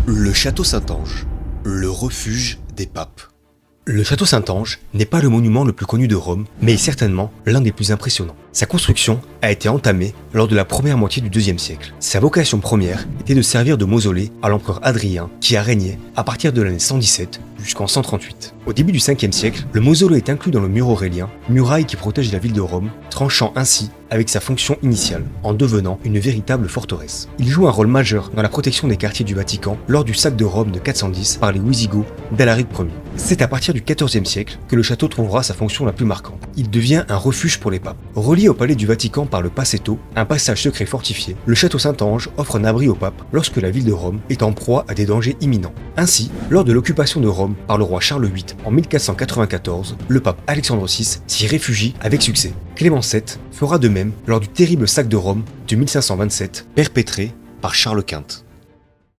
Le château Saint-Ange, le refuge des papes. Le château Saint-Ange n'est pas le monument le plus connu de Rome, mais est certainement l'un des plus impressionnants. Sa construction a été entamée lors de la première moitié du IIe siècle. Sa vocation première était de servir de mausolée à l'empereur Hadrien, qui a régné à partir de l'année 117 jusqu'en 138. Au début du 5e siècle, le mausolée est inclus dans le mur aurélien, muraille qui protège la ville de Rome, tranchant ainsi avec sa fonction initiale, en devenant une véritable forteresse. Il joue un rôle majeur dans la protection des quartiers du Vatican lors du sac de Rome de 410 par les Wisigoths d'Alaric Ier. C'est à partir du 14e siècle que le château trouvera sa fonction la plus marquante. Il devient un refuge pour les papes. Relié au palais du Vatican par le Passetto, un passage secret fortifié, le château Saint-Ange offre un abri aux papes lorsque la ville de Rome est en proie à des dangers imminents. Ainsi, lors de l'occupation de Rome par le roi Charles VIII en 1494, le pape Alexandre VI s'y réfugie avec succès. Clément VII fera de même lors du terrible sac de Rome de 1527, perpétré par Charles Quint.